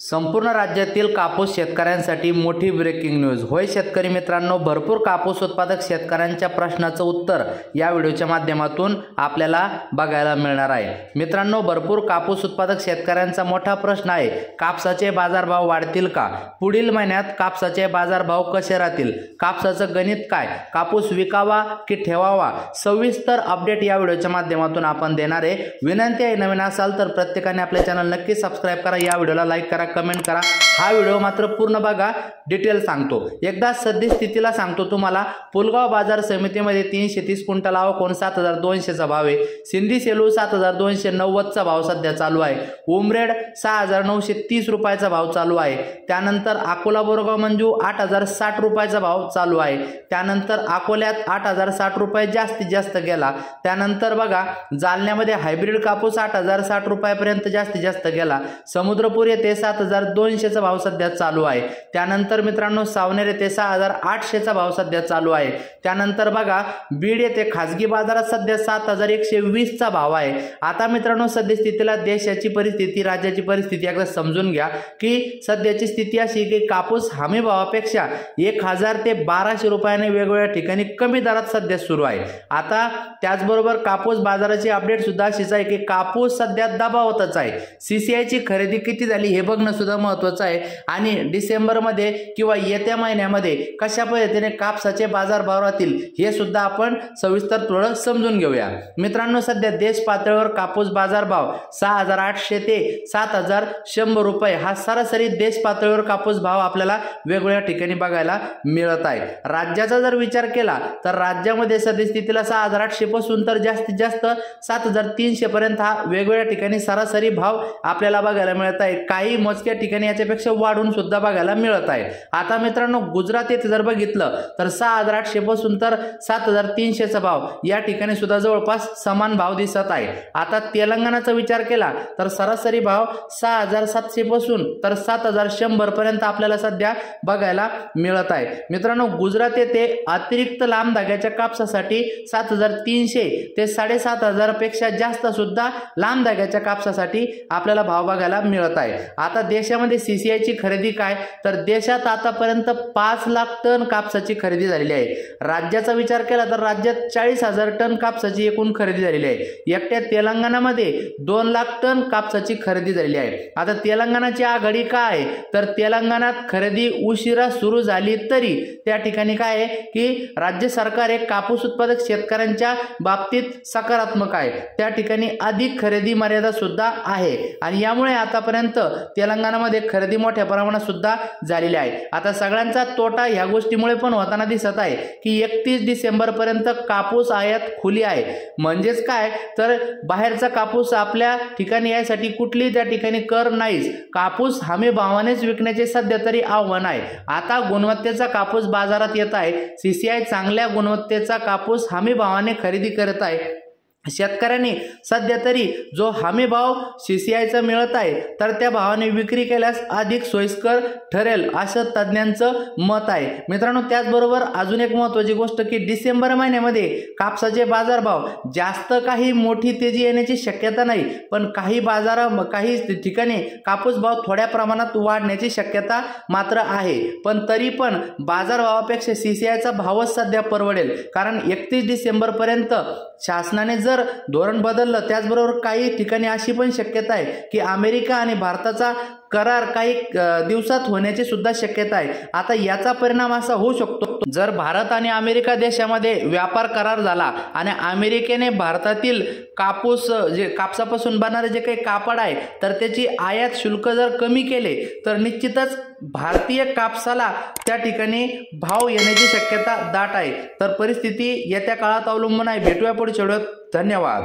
संपूर्ण राज्यातील कापूस शेतकऱ्यांसाठी मोठी ब्रेकिंग न्यूज। होय शेतकरी मित्रांनो, भरपूर कापूस उत्पादक शेतकऱ्यांच्या प्रश्नाचं उत्तर या व्हिडिओच्या माध्यमातून आपल्याला बघायला मिळणार आहे। मित्रांनो, भरपूर कापूस उत्पादक शेतकऱ्यांचा मोठा प्रश्न आहे, कापसाचे बाजारभाव वाढतील का? पुढील महिन्यात कापसाचे बाजारभाव कसे राहतील? कापसाचं गणित काय? कापूस विकावा की ठेवावा? सविस्तर अपडेट या व्हिडिओच्या माध्यमातून आपण देणार आहे। विनंती आहे, नवीन असाल तर प्रत्येकाने आपले चॅनल नक्की सबस्क्राइब करा, या व्हिडिओला लाईक करा, कमेंट करा। हा व्हिडिओ मात्र पूर्ण बघा, डिटेल सांगतो। एकदा सद्यस्थितीला सांगतो तुम्हाला। पुलगाव बाजार समितीमध्ये 330 क्विंटल आवक 7200 चा भाव आहे। सिंधी सेलू 7290 चा भाव सध्या चालू आहे। उमरेड 6930 रुपयाचा भाव चालू आहे। त्यानंतर अकोला बोरगाव मंजू 8060 रुपयाचा भाव चालू आहे। त्यानंतर अकोल्यात 8060 रुपये जास्तीत जास्त गेला। त्यानंतर बघा, जालन्यामध्ये हायब्रिड कापूस 8060 रुपयापर्यंत जास्तीत जास्त गेला। समुद्रपूर येथे 7200 चा भाव सध्या चालू आहे। त्यानंतर मित्रांनो, सावनेर येथे 6800 चा भाव सध्या चालू आहे। त्यानंतर बघा, बीड येथे खाजगी बाजारात सध्या 7120 चा भाव आहे। आता मित्रांनो, सद्यस्थितीला देशाची परिस्थिती, राज्याची परिस्थिती एकदा समजून घ्या की सध्याची स्थिती अशी की कापूस हमी भावापेक्षा 1000 ते 1200 रुपयाने वेगवेगळ्या ठिकाणी कमी दरात सध्या सुरू आहे। आता त्याचबरोबर कापूस बाजाराची अपडेट सुद्धा अशीच आहे की कापूस सध्या दबावातच आहे। CCI ची खरेदी किती झाली हे बघणं सुद्धा महत्त्वाचं आहे। आणि डिसेंबर मध्ये किंवा येत्या महिन्यामध्ये कशा पद्धतीने कापसाचे बाजारभाव राहतील हे सुद्धा आपण सविस्तर थोडं समजून घेऊया। मित्रांनो, सध्या देश पातळीवर कापूस बाजारभाव 6800 ते 7100 रुपये हा सरासरी देश पातळीवर कापूस भाव आपल्याला वेगवेगळ्या ठिकाणी बघायला मिळत आहे। राज्याचा जर विचार केला तर राज्यामध्ये सद्यस्थितीला 6800 पासून तर जास्तीत जास्त 7300 पर्यंत हा वेगवेगळ्या ठिकाणी सरासरी भाव आपल्याला बघायला मिळत आहे। काही मोजक्या ठिकाणी याच्यापेक्षा वाढून सुद्धा बघायला मिळत आहे। आता मित्रांनो, गुजरात येथे जर बघितलं तर 6800 पासून तर 7300 चा भाव या ठिकाणी सुद्धा जवळपास समान भाव दिसत आहे। आता तेलंगणाचा विचार केला तर सरासरी भाव 6700 पासून तर 7100 पर्यंत आपल्याला सध्या बघायला मिळत आहे। मित्रांनो, गुजरात येथे अतिरिक्त लांब धाग्याच्या कापसासाठी 7300 ते 7500 पेक्षा जास्त सुद्धा लांब धाग्याच्या कापसासाठी आपल्याला भाव बघायला मिळत आहे। आता देशामध्ये CCI ची खरेदी काय तर देशात आतापर्यंत 5 लाख टन कापसाची खरेदी झालेली आहे। राज्याचा विचार केला तर राज्यात 40,000 टन कापसाची एकूण खरेदी झालेली आहे। एकट्या तेलंगणामध्ये 2 लाख टन कापसाची खरेदी झालेली आहे। आता तेलंगणाची आघाडी काय आहे तर तेलंगणात खरेदी उशिरा सुरू झाली तरी त्या ठिकाणी काय आहे की राज्य सरकार एक कापूस उत्पादक शेतकऱ्यांच्या बाबतीत सकारात्मक आहे। त्या ठिकाणी अधिक खरेदी मर्यादा सुद्धा आहे आणि यामुळे आतापर्यंत तेलंगणामध्ये खरेदी मोठ्या प्रमाणात सुद्धा झालेली आहे। आता सगळ्यांचा तोटा या गोष्टीमुळे पण होताना दिसत आहे की 31 डिसेंबर पर्यंत कापूस आयात खुली आहे। म्हणजेच काय तर बाहेरचा कापूस आपल्या ठिकाणी यासाठी कुठली त्या ठिकाणी कर नाहीच। कापूस हमी भावानेच विकण्याचे सध्या तरी आव्हान आहे। आता गुणवत्तेचा कापूस बाजारात येत आहे। CCI चांगल्या गुणवत्तेचा कापूस हमी भावाने खरेदी करत आहे। शेतकऱ्यांनी सध्या तरी जो हमी भाव CCI चा मिळत आहे तर त्या भावाने विक्री केल्यास अधिक सोयीस्कर ठरेल असं तज्ञांचं मत आहे। मित्रांनो, त्याचबरोबर अजून एक महत्त्वाची गोष्ट की डिसेंबर महिन्यामध्ये कापसाचे बाजारभाव जास्त काही मोठी तेजी येण्याची शक्यता नाही, पण काही ठिकाणी कापूस भाव थोड्या प्रमाणात वाढण्याची शक्यता मात्र आहे। पण तरी पण बाजारभावापेक्षा CCI चा भावच सध्या परवडेल, कारण 31 डिसेंबर पर्यंत शासनाने जर धोरण बदललं, त्याचबरोबर काही ठिकाणी अशी पण शक्यता आहे की अमेरिका आणि भारताचा करार काही दिवसात होण्याची सुद्धा शक्यता आहे। आता याचा परिणाम असा होऊ शकतो, जर भारत आणि अमेरिका देशामध्ये व्यापार करार झाला आणि अमेरिकेने भारतातील कापसापासून बनणारे जे काही कापड आहे तर त्याची आयात शुल्क जर कमी केले तर निश्चितच भारतीय कापसाला त्या ठिकाणी भाव येण्याची शक्यता दाट आहे। तर परिस्थिती येत्या काळात अवलंबून आहे। भेटूया पुढच्या व्हिडिओत। धन्यवाद।